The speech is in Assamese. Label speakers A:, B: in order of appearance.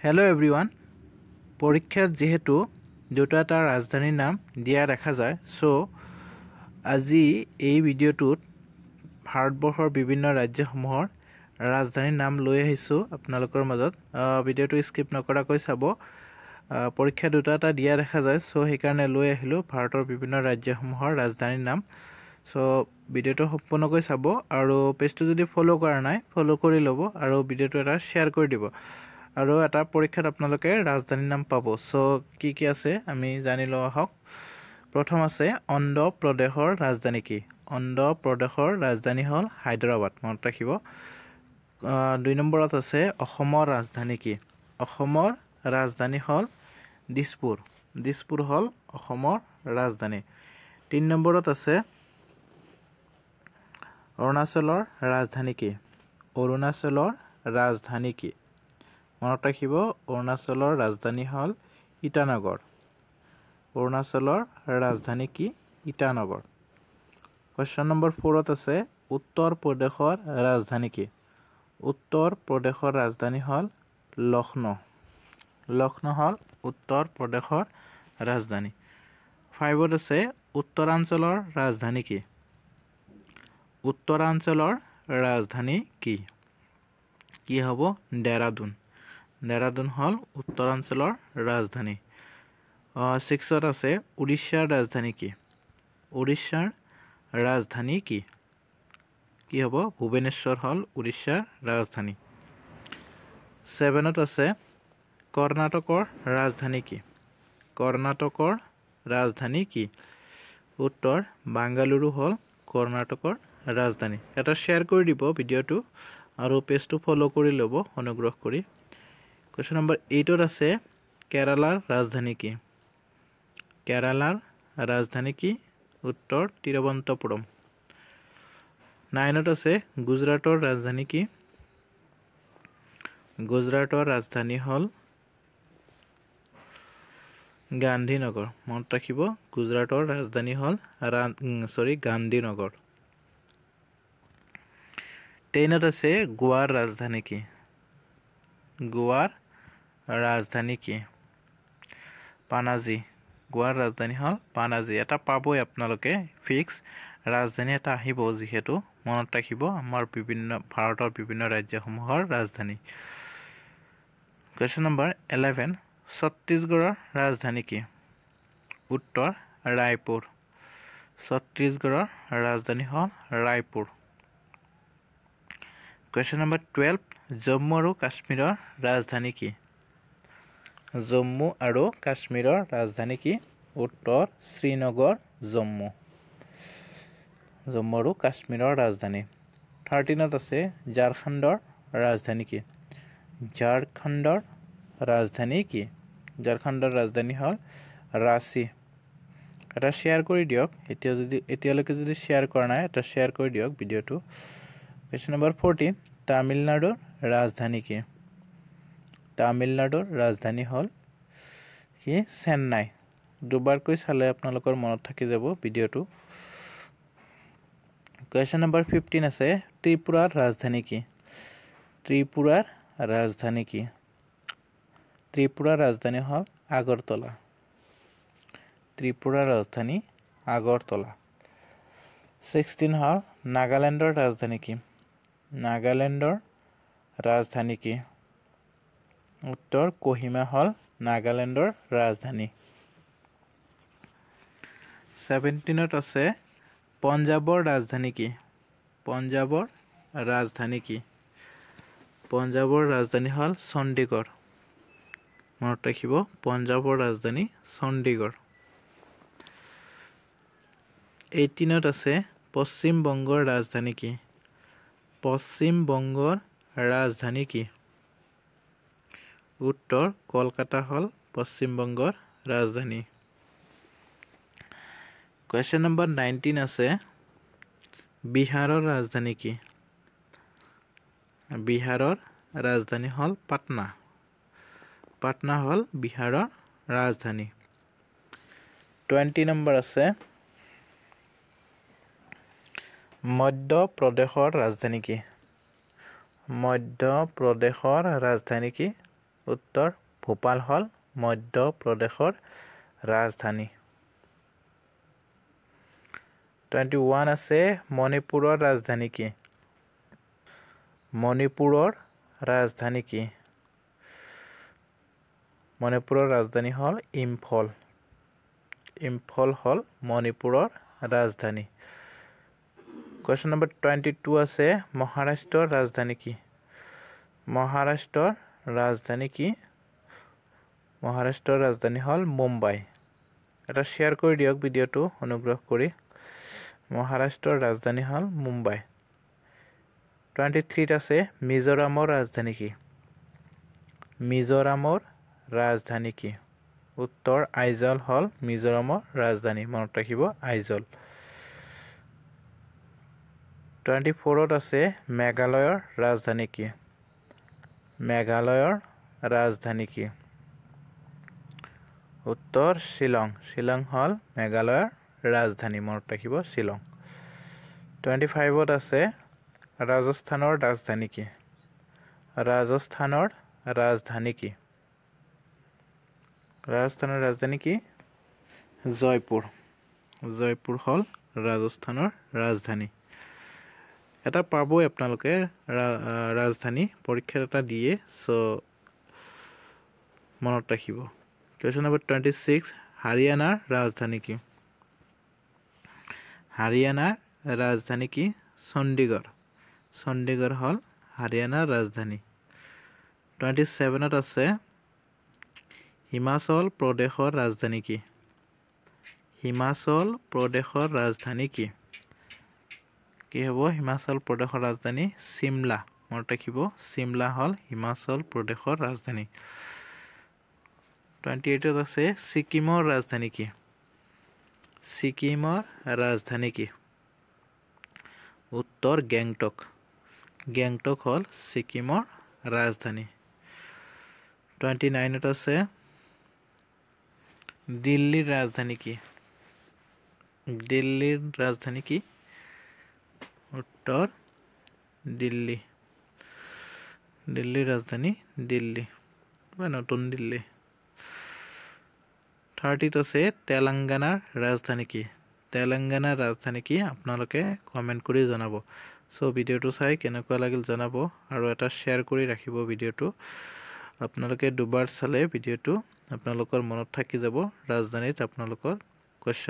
A: Hello everyone. পৰীক্ষাত যেহেতু দুটা ৰাজধানীৰ নাম দিয়া দেখা যায় সো আজি এই ভিডিওটোত ভাৰতবৰ্ষৰ বিভিন্ন ৰাজ্যসমূহৰ ৰাজধানীৰ নাম লৈ আহিছো আপোনালোকৰ মাজত ভিডিওটো স্কিপ নকৰাকৈ চাব পৰীক্ষা দুটা দিয়া দেখা যায় সো সেইকাৰণে লৈ আহিলো ভাৰতৰ বিভিন্ন ৰাজ্যসমূহৰ ৰাজধানীৰ নাম সো ভিডিওটো সম্পূৰ্ণকৈ চাব আৰু পেজটো যদি ফলো কৰা নাই ফলো কৰি ল'ব আৰু ভিডিওটো এটা শেয়াৰ কৰি দিব আৰু এটা পৰীক্ষাত আপোনালোকে ৰাজধানীৰ নাম পাব সো কি আছে আমি জানি লওঁ হওক প্ৰথম আছে অন্ধ্ৰ প্ৰদেশৰ ৰাজধানী কি অন্ধ্ৰ প্ৰদেশৰ ৰাজধানী হল হায়দৰাবাদ মনত ৰাখিব দুই নম্বৰত আছে অসমৰ ৰাজধানী কি অসমৰ ৰাজধানী হল দিছপুৰ হল অসমৰ ৰাজধানী তিন নম্বৰত আছে অৰুণাচলৰ ৰাজধানী কি অৰুণাচলৰ ৰাজধানী কি মনত ৰাখিব অৰুণাচলৰ ৰাজধানী হল ইটানগৰ অৰুণাচলৰ ৰাজধানী কি ইটানগৰ কোৱেশ্চন নম্বৰ 4 ত আছে উত্তৰ প্ৰদেশৰ ৰাজধানী কি উত্তৰ প্ৰদেশৰ ৰাজধানী হল লক্ষ্ণৌ হল উত্তৰ প্ৰদেশৰ ৰাজধানী 5 ত আছে উত্তৰাঞ্চলৰ ৰাজধানী কি উত্তৰাঞ্চলৰ ৰাজধানী কি হ'ব দেৰাদুন হল উত্তৰাঞ্চলৰ ৰাজধানী 6 ত আছে উৰিষ্যাৰ ৰাজধানী কি উৰিষ্যাৰ ৰাজধানী কি হ'ব ভুৱনেশ্বৰ হল উৰিষ্যাৰ ৰাজধানী 7 ত আছে কৰ্ণাটকৰ ৰাজধানী কি কৰ্ণাটকৰ ৰাজধানী কি উত্তৰ বাংগালুৰু হল কৰ্ণাটকৰ ৰাজধানী এটা শেয়াৰ কৰি দিব ভিডিওটো আৰু পেজটো ফলো কৰি ল'ব অনুগ্ৰহ কৰি কোৱেশ্চন নম্বৰ 8 ত আছে কেৰালাৰ ৰাজধানী কি কেৰালাৰ ৰাজধানী কি উত্তৰ তিৰুৱনন্তপুৰম 9 ত আছে গুজৰাটৰ ৰাজধানী কি গুজৰাটৰ ৰাজধানী হল গান্ধীনগৰ মনত ৰাখিব গুজৰাটৰ ৰাজধানী হল গান্ধীনগৰ 10 ত আছে গোৱাৰ ৰাজধানী কি গোৱাৰ ৰাজধানী কি পানাজী গোৱাৰ ৰাজধানী হল পানাজী এটা পাবই আপোনালোকে ফিক্স ৰাজধানী এটা আহিব যিহেতু মনত ৰাখিব আমাৰ ভাৰতৰ বিভিন্ন ৰাজ্যসমূহৰ ৰাজধানী কোৱেশ্চন নম্বৰ 11 ছত্তীশগড়ৰ ৰাজধানী কি উত্তৰ ৰায়পুৰ ছত্তীশগড়ৰ ৰাজধানী হল ৰায়পুৰ কোৱেশ্চন নম্বৰ 12 জম্মু আৰু কাশ্মীৰৰ ৰাজধানী কি জম্মু আৰু কাশ্মীৰৰ ৰাজধানী কি উত্তৰ শ্ৰীনগৰ জম্মু আৰু কাশ্মীৰৰ ৰাজধানী 13 ত আছে ঝাৰখণ্ডৰ ৰাজধানী কি ঝাৰখণ্ডৰ ৰাজধানী কি ঝাৰখণ্ডৰ ৰাজধানী হল ৰাঁচী এটা শেয়াৰ কৰি দিয়ক এতিয়ালৈকে যদি শেয়াৰ কৰা নাই এটা শেয়াৰ কৰি দিয়ক ভিডিওটো কোৱেশ্চন নম্বৰ 14 তামিলনাডুৰ ৰাজধানী কি তামিলনাডুৰ ৰাজধানী হল কি চেন্নাই দুবাৰকৈ চালে আপোনালোকৰ মনত থাকি যাব ভিডিওটো কোৱেশ্চন নম্বৰ 15 আছে ত্ৰিপুৰাৰ ৰাজধানী কি ত্ৰিপুৰাৰ ৰাজধানী কি ত্ৰিপুৰাৰ ৰাজধানী হল আগৰতলা ত্ৰিপুৰাৰ ৰাজধানী আগৰতলা 16 হল নাগালেণ্ডৰ ৰাজধানী কি নাগালেণ্ডৰ ৰাজধানী কি উত্তৰ কোহিমা হল নাগালেণ্ডৰ ৰাজধানী 17 ত আছে পঞ্জাৱৰ ৰাজধানী কি পঞ্জাৱৰ ৰাজধানী কি পঞ্জাৱৰ ৰাজধানী হল চণ্ডীগড় মনত ৰাখিব পঞ্জাৱৰ ৰাজধানী চণ্ডীগড় 18 ত আছে পশ্চিম বংগৰ ৰাজধানী কি পশ্চিম বংগৰ ৰাজধানী কি উত্তৰ কলকাতা হল পশ্চিম বংগৰ ৰাজধানী কোৱেশ্চন নম্বৰ 19 আছে বিহাৰৰ ৰাজধানী কি বিহাৰৰ ৰাজধানী হল পাটনা হল বিহাৰৰ ৰাজধানী 20 নম্বৰ আছে মধ্য প্ৰদেশৰ ৰাজধানী কি মধ্য প্ৰদেশৰ ৰাজধানী কি উত্তৰ ভোপাল হ'ল মধ্য প্ৰদেশৰ ৰাজধানী 21 আছে মণিপুৰৰ ৰাজধানী কি মণিপুৰৰ ৰাজধানী কি মণিপুৰৰ ৰাজধানী হ'ল ইম্ফল ইম্ফল হ'ল মণিপুৰৰ ৰাজধানী Question number 22 আছে মহাৰাষ্ট্ৰৰ ৰাজধানী কি মহাৰাষ্ট্ৰৰ ৰাজধানী কি মহাৰাষ্ট্ৰৰ ৰাজধানী হ'ল মুম্বাই এটা শেয়াৰ কৰি দিয়ক ভিডিওটো অনুগ্ৰহ কৰি মহাৰাষ্ট্ৰৰ ৰাজধানী হ'ল মুম্বাই 23 আছে মিজোৰামৰ ৰাজধানী কি মিজোৰামৰ ৰাজধানী কি উত্তৰ আইজল হ'ল মিজোৰামৰ ৰাজধানী মনত ৰাখিব আইজল 24 আছে মেঘালয়ৰ ৰাজধানী কি মেঘালয়ৰ ৰাজধানী কি উত্তৰ শিলং শিলং হ'ল মেঘালয়ৰ ৰাজধানী মনত ৰাখিব শিলং 25 আছে ৰাজস্থানৰ ৰাজধানী কি ৰাজস্থানৰ ৰাজধানী কি ৰাজস্থানৰ ৰাজধানী কি জয়পুৰ জয়পুৰ হ'ল ৰাজস্থানৰ ৰাজধানী এটা পাবই আপোনালোকে ৰাজধানী পৰীক্ষা এটা দিয়ে সো মনত ৰাখিব Question number 26 হাৰিয়ানাৰ ৰাজধানী কি হাৰিয়ানাৰ ৰাজধানী কি চণ্ডীগড় চণ্ডীগড় হ'ল হাৰিয়ানাৰ ৰাজধানী 27 আছে হিমাচল প্ৰদেশৰ ৰাজধানী কি হিমাচল প্ৰদেশৰ ৰাজধানী কি কি হ'ব হিমাচল প্ৰদেশৰ ৰাজধানী শিমলা মনত ৰাখিব শিমলা হ'ল হিমাচল প্ৰদেশৰ ৰাজধানী 28 আছে ছিকিমৰ ৰাজধানী কি ছিকিমৰ ৰাজধানী কি উত্তৰ গেংটক গেংটক হ'ল ছিকিমৰ ৰাজধানী 29 আছে দিল্লীৰ ৰাজধানী কি দিল্লীৰ ৰাজধানী কি উত্তৰ দিল্লী দিল্লীৰ ৰাজধানী দিল্লী বা নতুন দিল্লী 30 আছে তেলেংগানাৰ ৰাজধানী কি তেলেংগানাৰ ৰাজধানী কি আপোনালোকে কমেন্ট কৰি জনাব সো ভিডিওটো চাই কেনেকুৱা লাগিল জনাব আৰু এটা শেয়াৰ কৰি ৰাখিব ভিডিওটো আপোনালোকে দুবাৰ চালে ভিডিওটো আপোনালোকৰ মনত থাকি যাব ৰাজধানীত আপোনালোকৰ কোৱেশ্চন